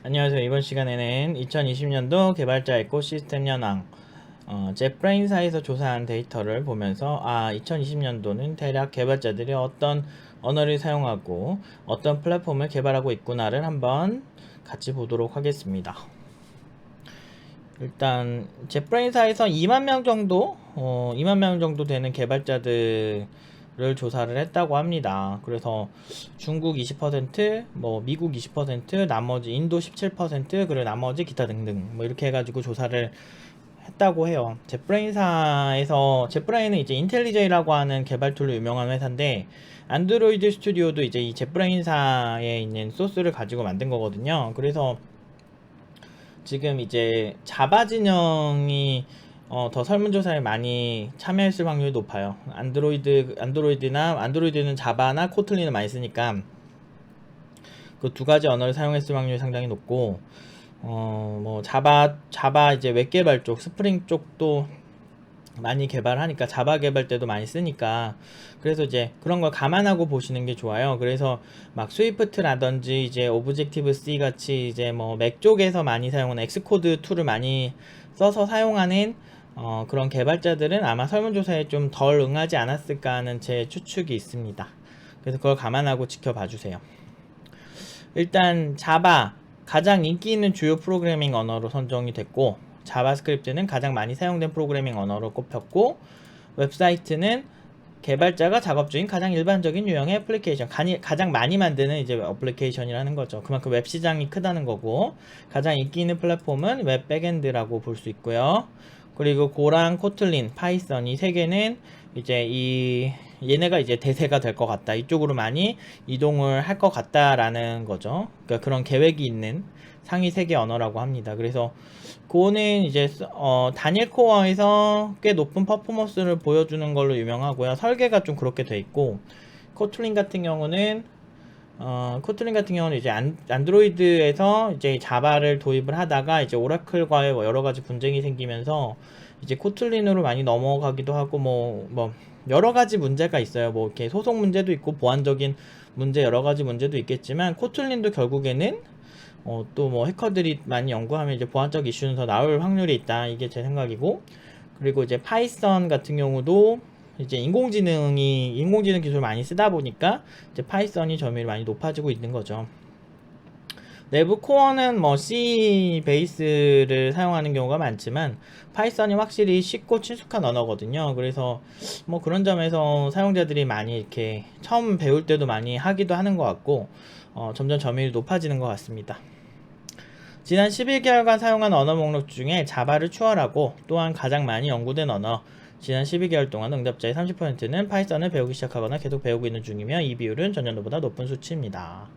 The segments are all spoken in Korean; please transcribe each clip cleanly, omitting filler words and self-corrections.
안녕하세요. 이번 시간에는 2020년도 개발자 에코시스템 현황 젯브레인사에서 조사한 데이터를 보면서 2020년도는 대략 개발자들이 어떤 언어를 사용하고 어떤 플랫폼을 개발하고 있구나를 한번 같이 보도록 하겠습니다. 일단 젯브레인사에서 2만 명 정도 2만 명 정도 되는 개발자들을 조사를 했다고 합니다. 그래서 중국 20%, 뭐 미국 20%, 나머지 인도 17%, 그리고 나머지 기타 등등 뭐 이렇게 해가지고 조사를 했다고 해요. 젯브레인은 이제 인텔리제이라고 하는 개발 툴로 유명한 회사인데 안드로이드 스튜디오도 이제 이 젯브레인사에 있는 소스를 가지고 만든 거거든요. 그래서 지금 이제 자바 진영이 더 설문조사에 많이 참여했을 확률이 높아요. 안드로이드는 자바나 코틀린을 많이 쓰니까 그 두 가지 언어를 사용했을 확률이 상당히 높고, 뭐 자바 이제 웹 개발 쪽, 스프링 쪽도 많이 개발하니까 자바 개발 때도 많이 쓰니까 그래서 이제 그런 걸 감안하고 보시는 게 좋아요. 그래서 막 스위프트라든지 이제 오브젝티브 C 같이 이제 뭐 맥 쪽에서 많이 사용하는 엑스코드 툴을 많이 써서 사용하는 그런 개발자들은 아마 설문조사에 좀 덜 응하지 않았을까 하는 제 추측이 있습니다. 그래서 그걸 감안하고 지켜봐 주세요. 일단 자바 가장 인기 있는 주요 프로그래밍 언어로 선정이 됐고, 자바스크립트는 가장 많이 사용된 프로그래밍 언어로 꼽혔고, 웹사이트는 개발자가 작업 중인 가장 일반적인 유형의 애플리케이션, 가장 많이 만드는 이제 애플리케이션이라는 거죠. 그만큼 웹 시장이 크다는 거고, 가장 인기 있는 플랫폼은 웹 백엔드라고 볼 수 있고요. 그리고 고랑, 코틀린, 파이썬 이 세 개는 이제 얘네가 이제 대세가 될 것 같다. 이쪽으로 많이 이동을 할 것 같다라는 거죠. 그러니까 그런 계획이 있는 상위 세계 언어라고 합니다. 그래서 그거는 이제 단일 코어에서 꽤 높은 퍼포먼스를 보여주는 걸로 유명하고요. 설계가 좀 그렇게 돼 있고, 코틀린 같은 경우는 이제 안드로이드에서 이제 자바를 도입을 하다가 이제 오라클과의 여러 가지 분쟁이 생기면서 이제 코틀린으로 많이 넘어가기도 하고 뭐 여러 가지 문제가 있어요. 뭐 이렇게 소송 문제도 있고 보안적인 문제 여러 가지 문제도 있겠지만 코틀린도 결국에는 또 뭐 해커들이 많이 연구하면 이제 보안적 이슈는 더 나올 확률이 있다. 이게 제 생각이고, 그리고 이제 파이썬 같은 경우도 이제 인공지능 기술 많이 쓰다 보니까 이제 파이썬이 점유율이 많이 높아지고 있는 거죠. 내부 코어는 뭐 C 베이스를 사용하는 경우가 많지만 파이썬이 확실히 쉽고 친숙한 언어거든요. 그래서 뭐 그런 점에서 사용자들이 많이 이렇게 처음 배울 때도 많이 하기도 하는 것 같고, 점점 점유율이 높아지는 것 같습니다. 지난 11개월간 사용한 언어 목록 중에 자바를 추월하고 또한 가장 많이 연구된 언어, 지난 12개월 동안 응답자의 30%는 파이썬을 배우기 시작하거나 계속 배우고 있는 중이며 이 비율은 전년도보다 높은 수치입니다.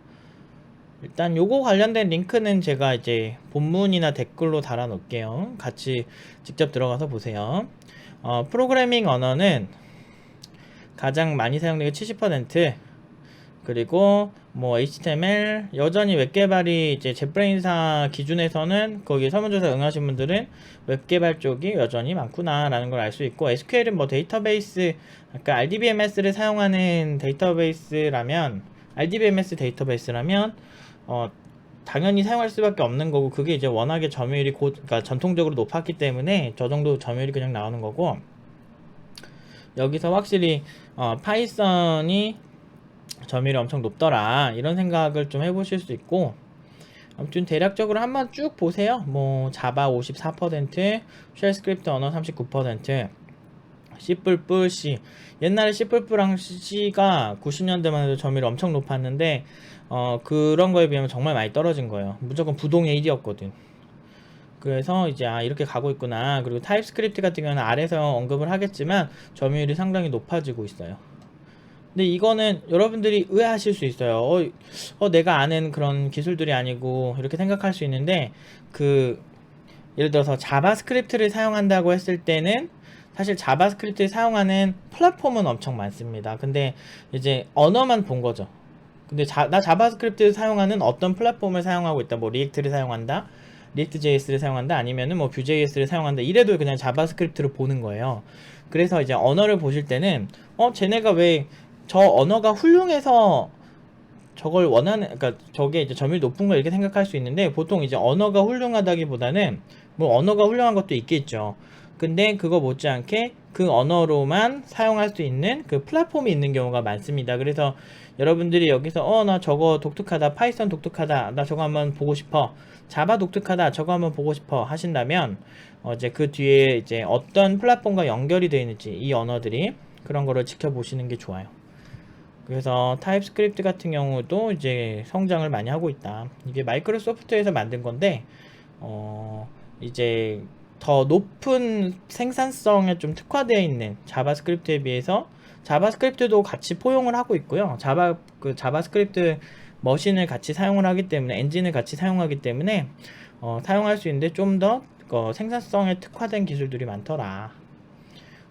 일단 요거 관련된 링크는 제가 이제 본문이나 댓글로 달아 놓을게요. 같이 직접 들어가서 보세요. 프로그래밍 언어는 가장 많이 사용되는 70%, 그리고 뭐 HTML 여전히 웹 개발이 이제 젯브레인사 기준에서는 거기 설문조사 응하신 분들은 웹 개발 쪽이 여전히 많구나라는 걸 알 수 있고, SQL은 뭐 데이터베이스, 그러니까 RDBMS를 사용하는 RDBMS 데이터베이스라면 당연히 사용할 수밖에 없는 거고, 그게 이제 워낙에 점유율이 그러니까 전통적으로 높았기 때문에 저 정도 점유율이 그냥 나오는 거고, 여기서 확실히 파이썬이 점유율이 엄청 높더라 이런 생각을 좀 해보실 수 있고, 아무튼 대략적으로 한번 쭉 보세요. 뭐 자바 54%, 쉘 스크립트 언어 39%, C++, 옛날에 C++랑 C가 90년대만 해도 점유율이 엄청 높았는데 그런 거에 비하면 정말 많이 떨어진 거예요. 무조건 부동의 1위였거든. 그래서 이제 이렇게 가고 있구나. 그리고 타입스크립트 같은 경우는 아래서 언급을 하겠지만 점유율이 상당히 높아지고 있어요. 근데 이거는 여러분들이 의아하실 수 있어요. 내가 아는 그런 기술들이 아니고 이렇게 생각할 수 있는데, 예를 들어서 자바스크립트를 사용한다고 했을 때는 사실 자바스크립트를 사용하는 플랫폼은 엄청 많습니다. 근데 이제 언어만 본 거죠. 근데 나 자바스크립트를 사용하는 어떤 플랫폼을 사용하고 있다. 뭐 리액트를 사용한다, 리액트.js를 사용한다, 아니면은 뭐 뷰.js를 사용한다, 이래도 그냥 자바스크립트를 보는 거예요. 그래서 이제 언어를 보실 때는 쟤네가 왜 저 언어가 훌륭해서 저걸 원하는, 그러니까 저게 이제 점유율 높은 거 이렇게 생각할 수 있는데, 보통 이제 언어가 훌륭하다기보다는 뭐 언어가 훌륭한 것도 있겠죠. 근데 그거 못지않게 그 언어로만 사용할 수 있는 그 플랫폼이 있는 경우가 많습니다. 그래서 여러분들이 여기서 나 저거 독특하다, 파이썬 독특하다, 나 저거 한번 보고 싶어, 자바 독특하다, 저거 한번 보고 싶어 하신다면 이제 그 뒤에 이제 어떤 플랫폼과 연결이 되어 있는지, 이 언어들이 그런 거를 지켜보시는 게 좋아요. 그래서 타입스크립트 같은 경우도 이제 성장을 많이 하고 있다. 이게 마이크로소프트에서 만든 건데 이제 더 높은 생산성에 좀 특화되어 있는 자바스크립트에 비해서 자바스크립트도 같이 포용을 하고 있고요. 자바스크립트 머신을 같이 사용을 하기 때문에, 엔진을 같이 사용하기 때문에 사용할 수 있는데 좀 더 생산성에 특화된 기술들이 많더라.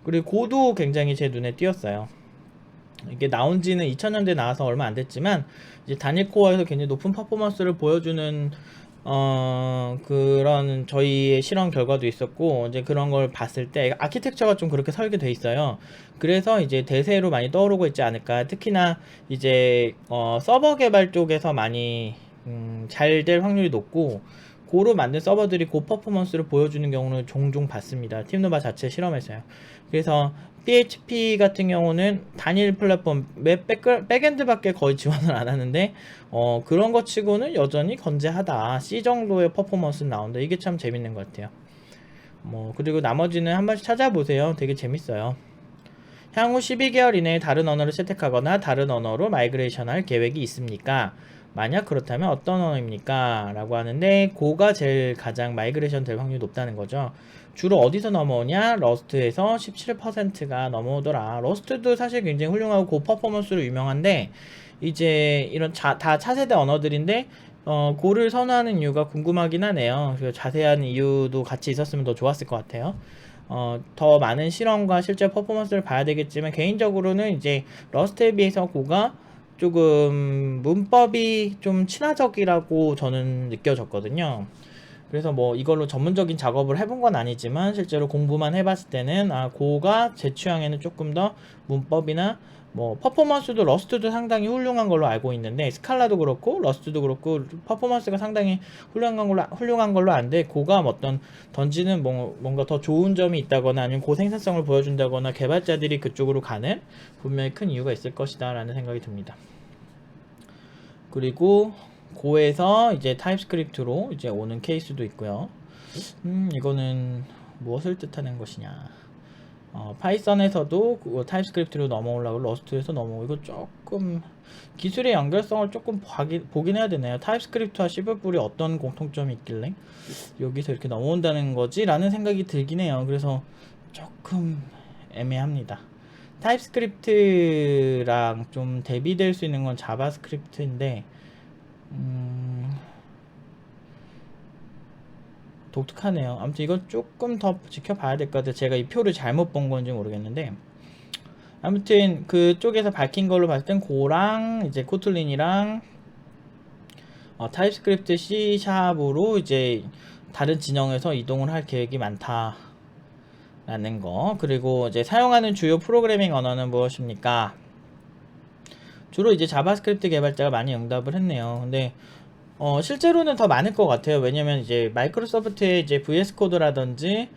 그리고 고도 굉장히 제 눈에 띄었어요. 이게 나온 지는 2000년대 나와서 얼마 안 됐지만 이제 단일 코어에서 굉장히 높은 퍼포먼스를 보여주는 그런 저희의 실험 결과도 있었고, 이제 그런 걸 봤을 때 아키텍처가 좀 그렇게 설계돼 있어요. 그래서 이제 대세로 많이 떠오르고 있지 않을까. 특히나 이제 서버 개발 쪽에서 많이 잘 될 확률이 높고, 고로 만든 서버들이 고퍼포먼스를 보여주는 경우는 종종 봤습니다. 팀노바 자체 실험에서요. 그래서 PHP 같은 경우는 단일 플랫폼 백엔드밖에 거의 지원을 안 하는데 그런 것 치고는 여전히 건재하다. C 정도의 퍼포먼스 나온다. 이게 참 재밌는 것 같아요. 그리고 나머지는 한 번씩 찾아보세요. 되게 재밌어요. 향후 12개월 이내에 다른 언어를 채택하거나 다른 언어로 마이그레이션 할 계획이 있습니까? 만약 그렇다면 어떤 언어입니까? 라고 하는데, 고가 제일 가장 마이그레이션 될 확률이 높다는 거죠. 주로 어디서 넘어오냐? 러스트에서 17%가 넘어오더라. 러스트도 사실 굉장히 훌륭하고 고퍼포먼스로 유명한데, 이제 이런 다 차세대 언어들인데 고를 선호하는 이유가 궁금하긴 하네요. 자세한 이유도 같이 있었으면 더 좋았을 것 같아요. 더 많은 실험과 실제 퍼포먼스를 봐야 되겠지만, 개인적으로는 이제 러스트에 비해서 고가 조금 문법이 좀 친화적이라고 저는 느껴졌거든요. 그래서 이걸로 전문적인 작업을 해본 건 아니지만 실제로 공부만 해봤을 때는 고가 제 취향에는 조금 더 문법이나 퍼포먼스도 러스트도 상당히 훌륭한 걸로 알고 있는데, 스칼라도 그렇고 러스트도 그렇고 퍼포먼스가 상당히 훌륭한 걸로 아는데, 고가 어떤 던지는 뭔가 더 좋은 점이 있다거나 아니면 고생산성을 보여준다거나 개발자들이 그쪽으로 가는 분명히 큰 이유가 있을 것이다 라는 생각이 듭니다. 그리고 고에서 이제 타입스크립트로 이제 오는 케이스도 있고요. 이거는 무엇을 뜻하는 것이냐. 파이썬에서도 타입스크립트로 넘어오려고 러스트에서 넘어오고, 이거 조금 기술의 연결성을 조금 보긴 해야 되네요. 타입스크립트와 C++이 어떤 공통점이 있길래 여기서 이렇게 넘어온다는 거지? 라는 생각이 들긴 해요. 그래서 조금 애매합니다. 타입스크립트랑 좀 대비될 수 있는 건 자바스크립트인데 독특하네요. 아무튼 이건 조금 더 지켜봐야 될 것 같아요. 제가 이 표를 잘못 본 건지 모르겠는데, 아무튼 그쪽에서 밝힌 걸로 봤을 땐 고랑 이제 코틀린이랑 타입스크립트 C#으로 이제 다른 진영에서 이동을 할 계획이 많다 라는 거. 그리고 이제 사용하는 주요 프로그래밍 언어는 무엇입니까? 주로 이제 자바스크립트 개발자가 많이 응답을 했네요. 근데 실제로는 더 많을 것 같아요. 왜냐면 이제 마이크로소프트의 이제 VS 코드라든지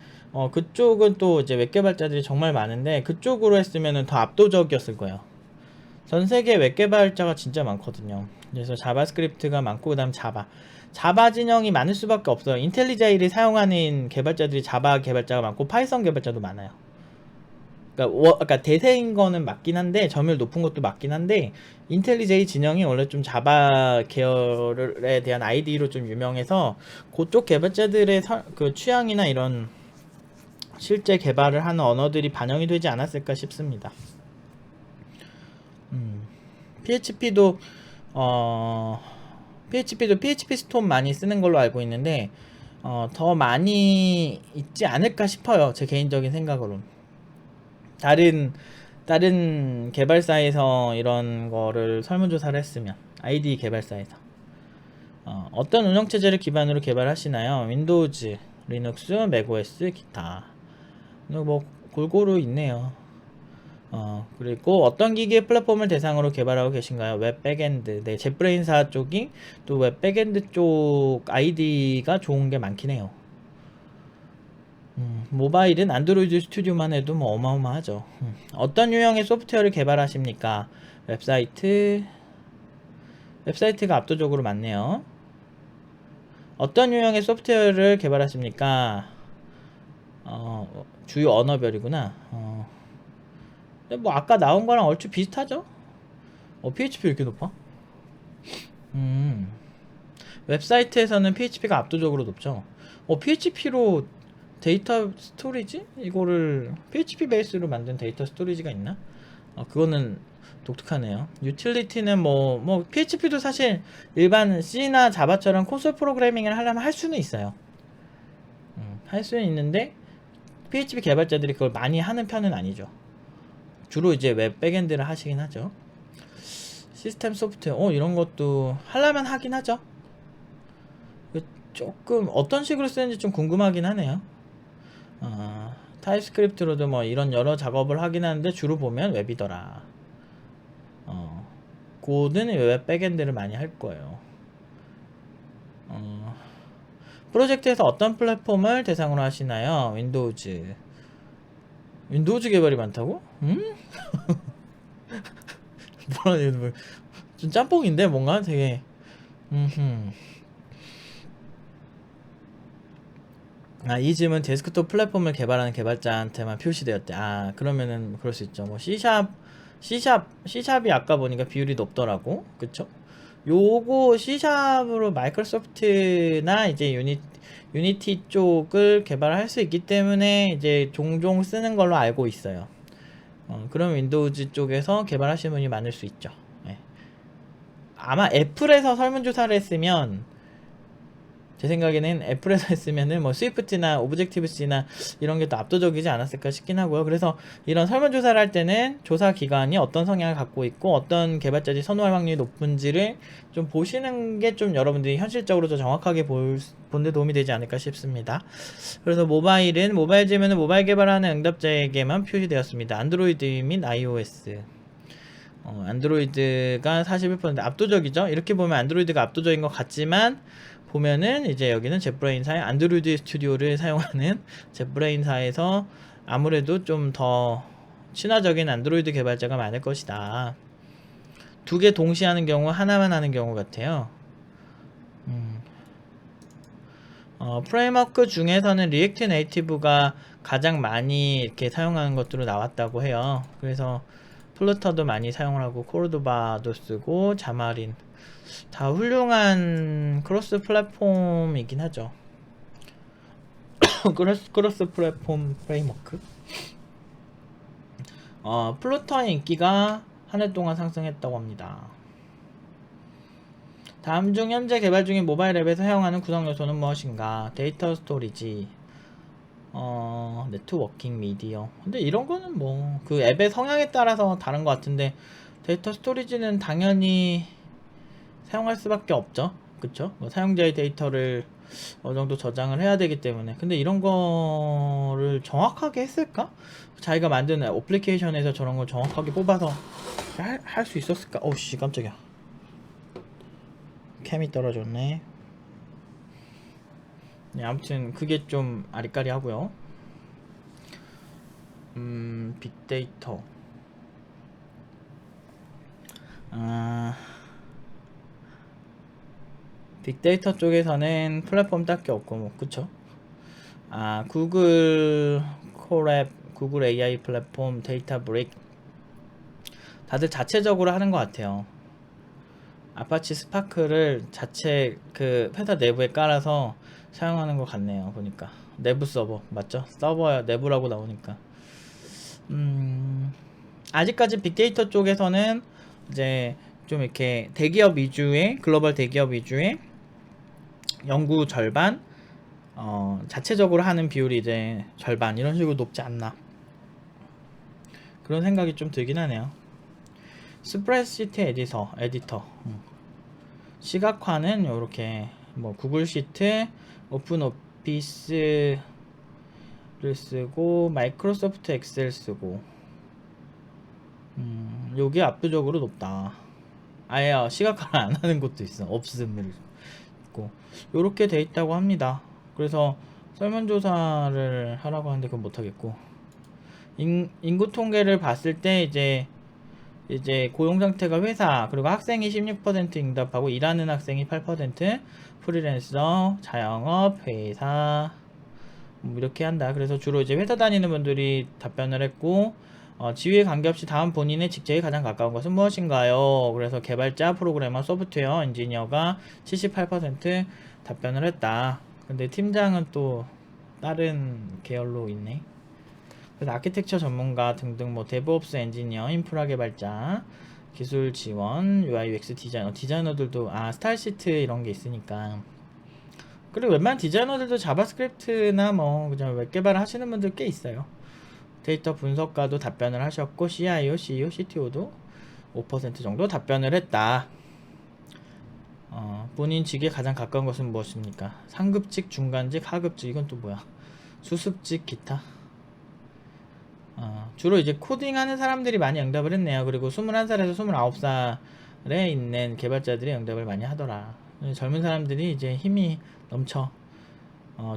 그쪽은 또 이제 웹 개발자들이 정말 많은데, 그쪽으로 했으면은 더 압도적이었을 거예요. 전 세계 웹 개발자가 진짜 많거든요. 그래서 자바스크립트가 많고, 그 다음 자바 진영이 많을 수밖에 없어요. 인텔리자이를 사용하는 개발자들이 자바 개발자가 많고 파이썬 개발자도 많아요. 그러니까 대세인 거는 맞긴 한데, 점유율 높은 것도 맞긴 한데, 인텔리제이 진영이 원래 좀 자바 계열에 대한 아이디로 좀 유명해서 그쪽 개발자들의 그 취향이나 이런 실제 개발을 하는 언어들이 반영이 되지 않았을까 싶습니다. PHP도 PHP 스톰 많이 쓰는 걸로 알고 있는데 더 많이 있지 않을까 싶어요. 제 개인적인 생각으로. 다른 개발사에서 이런 거를 설문조사를 했으면, IDE 개발사에서 어떤 운영체제를 기반으로 개발하시나요? 윈도우즈, 리눅스, 맥OS, 기타. 골고루 있네요. 그리고 어떤 기기의 플랫폼을 대상으로 개발하고 계신가요? 웹 백엔드. 네, 젯브레인사 쪽이 또 웹 백엔드 쪽 아이디가 좋은 게 많긴 해요. 모바일은 안드로이드 스튜디오만 해도 뭐 어마어마하죠. 어떤 유형의 소프트웨어를 개발하십니까? 웹사이트가 압도적으로 많네요. 어떤 유형의 소프트웨어를 개발하십니까? 주요 언어별이구나. 근데 뭐 아까 나온 거랑 얼추 비슷하죠? PHP 왜 이렇게 높아? 웹사이트에서는 PHP가 압도적으로 높죠. PHP로 데이터 스토리지? 이거를 PHP 베이스로 만든 데이터 스토리지가 있나? 그거는 독특하네요. 유틸리티는 뭐 PHP도 사실 일반 C나 자바처럼 콘솔 프로그래밍을 하려면 할 수는 있어요. 할 수는 있는데 PHP 개발자들이 그걸 많이 하는 편은 아니죠. 주로 이제 웹 백엔드를 하시긴 하죠. 시스템 소프트웨어 이런 것도 하려면 하긴 하죠. 조금 어떤 식으로 쓰는지 좀 궁금하긴 하네요. 타입스크립트로도 뭐 이런 여러 작업을 하긴 하는데 주로 보면 웹이더라. 코드는 웹 백엔드를 많이 할 거예요. 프로젝트에서 어떤 플랫폼을 대상으로 하시나요? 윈도우즈 개발이 많다고? 뭐라 좀 짬뽕인데 뭔가 되게 이 질문 데스크톱 플랫폼을 개발하는 개발자한테만 표시되었대. 그러면은 그럴 수 있죠. 뭐 C샵이 아까 보니까 비율이 높더라고. 그쵸? 요거 C샵으로 마이크로소프트나 이제 유니티 쪽을 개발할 수 있기 때문에 이제 종종 쓰는 걸로 알고 있어요. 그럼 윈도우즈 쪽에서 개발하시는 분이 많을 수 있죠. 네. 아마 애플에서 설문조사를 했으면 제 생각에는 애플에서 했으면은 뭐 스위프트나 오브젝티브-C나 이런 게 더 압도적이지 않았을까 싶긴 하고요. 그래서 이런 설문조사를 할 때는 조사 기관이 어떤 성향을 갖고 있고 어떤 개발자들이 선호할 확률이 높은지를 좀 보시는 게 좀 여러분들이 현실적으로 더 정확하게 보는데 도움이 되지 않을까 싶습니다. 그래서 모바일 질문은 모바일 개발하는 응답자에게만 표시되었습니다. 안드로이드 및 iOS. 안드로이드가 41% 압도적이죠. 이렇게 보면 안드로이드가 압도적인 것 같지만 보면은 이제 여기는 젯브레인사의 안드로이드 스튜디오를 사용하는 젯브레인사에서 아무래도 좀 더 친화적인 안드로이드 개발자가 많을 것이다. 두 개 동시에 하는 경우 하나만 하는 경우 같아요. 프레임워크 중에서는 리액트 네이티브가 가장 많이 이렇게 사용하는 것으로 나왔다고 해요. 그래서 플루터도 많이 사용을 하고 코르도바도 쓰고 자마린 다 훌륭한 크로스 플랫폼이긴 하죠. 크로스 플랫폼 프레임워크. 플루터의 인기가 한 해 동안 상승했다고 합니다. 다음 중 현재 개발 중인 모바일 앱에서 사용하는 구성 요소는 무엇인가? 데이터 스토리지, 네트워킹 미디어. 근데 이런 거는 뭐 그 앱의 성향에 따라서 다른 것 같은데 데이터 스토리지는 당연히 사용할 수밖에 없죠. 그쵸? 뭐 사용자의 데이터를 어느 정도 저장을 해야 되기 때문에. 근데 이런 거를 정확하게 했을까? 자기가 만든 애플리케이션에서 저런 걸 정확하게 뽑아서 할 수 있었을까? 어우씨, 깜짝이야. 캠이 떨어졌네. 네, 아무튼 그게 좀 아리까리하고요. 빅데이터. 빅데이터 쪽에서는 플랫폼 딱히 없고 뭐 그쵸? 구글 콜앱, 구글 AI 플랫폼, 데이터브릭 다들 자체적으로 하는 것 같아요. 아파치 스파크를 자체 그 회사 내부에 깔아서 사용하는 것 같네요. 보니까 내부 서버 맞죠? 서버야 내부라고 나오니까. 아직까지 빅데이터 쪽에서는 이제 좀 이렇게 대기업 위주의 글로벌 대기업 위주의 연구 절반, 자체적으로 하는 비율이 이제 절반 이런 식으로 높지 않나 그런 생각이 좀 들긴 하네요. 스프레드시트 에디터. 시각화는 이렇게 뭐 구글 시트, 오픈 오피스를 쓰고 마이크로소프트 엑셀 쓰고 요게 압도적으로 높다. 아예 시각화를 안 하는 곳도 있어. 없음을 있고. 요렇게 돼 있다고 합니다. 그래서 설문조사를 하라고 하는데 그건 못하겠고. 인구 통계를 봤을 때 이제 고용 상태가 회사, 그리고 학생이 16% 응답하고 일하는 학생이 8%, 프리랜서, 자영업, 회사 뭐 이렇게 한다. 그래서 주로 이제 회사 다니는 분들이 답변을 했고, 지위에 관계없이 다음 본인의 직책에 가장 가까운 것은 무엇인가요? 그래서 개발자, 프로그래머, 소프트웨어, 엔지니어가 78% 답변을 했다. 근데 팀장은 또 다른 계열로 있네. 그래서 아키텍처 전문가 등등 뭐 데브옵스 엔지니어, 인프라 개발자, 기술 지원, UI UX 디자이너들도 스타일시트 이런 게 있으니까. 그리고 웬만한 디자이너들도 자바스크립트나 뭐 그냥 웹 개발 하시는 분들 꽤 있어요. 데이터 분석가도 답변을 하셨고 CIO, CEO, CTO도 5% 정도 답변을 했다. 본인 직에 가장 가까운 것은 무엇입니까? 상급직, 중간직, 하급직, 이건 또 뭐야? 수습직, 기타. 주로 이제 코딩하는 사람들이 많이 응답을 했네요. 그리고 21살에서 29살에 있는 개발자들이 응답을 많이 하더라. 젊은 사람들이 이제 힘이 넘쳐.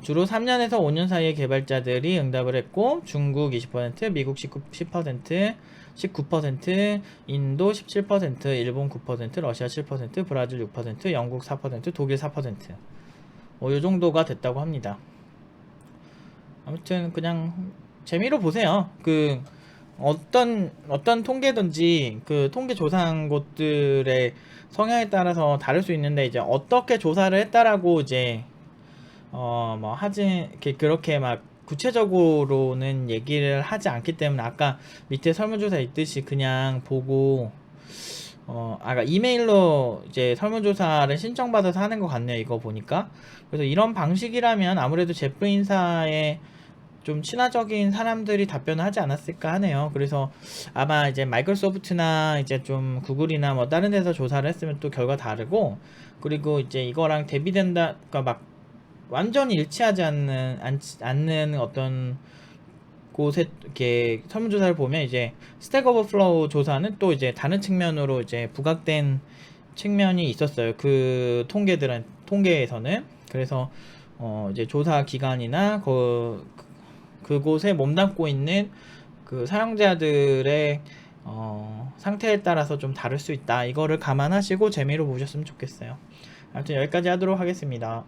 주로 3년에서 5년 사이의 개발자들이 응답을 했고, 중국 20%, 미국 19%, 인도 17%, 일본 9%, 러시아 7%, 브라질 6%, 영국 4%, 독일 4%. 요 정도가 됐다고 합니다. 아무튼 그냥 재미로 보세요. 어떤 통계든지 그 통계 조사한 곳들의 성향에 따라서 다를 수 있는데, 이제 어떻게 조사를 했다라고 이제 뭐 하지 그렇게 막 구체적으로는 얘기를 하지 않기 때문에, 아까 밑에 설문조사 있듯이 그냥 보고 아까 이메일로 이제 설문조사를 신청받아서 하는 것 같네요, 이거 보니까. 그래서 이런 방식이라면 아무래도 제프 인사에 좀 친화적인 사람들이 답변을 하지 않았을까 하네요. 그래서 아마 이제 마이크로소프트나 이제 좀 구글이나 뭐 다른 데서 조사를 했으면 또 결과 다르고, 그리고 이제 이거랑 대비된다, 그러니까 막 완전히 일치하지 않는 어떤 곳에 이렇게 설문조사를 보면, 이제 스택 오버플로우 조사는 또 이제 다른 측면으로 이제 부각된 측면이 있었어요. 그 통계에서는. 그래서 이제 조사 기관이나 그곳에 몸담고 있는 그 사용자들의 상태에 따라서 좀 다를 수 있다. 이거를 감안하시고 재미로 보셨으면 좋겠어요. 아무튼 여기까지 하도록 하겠습니다.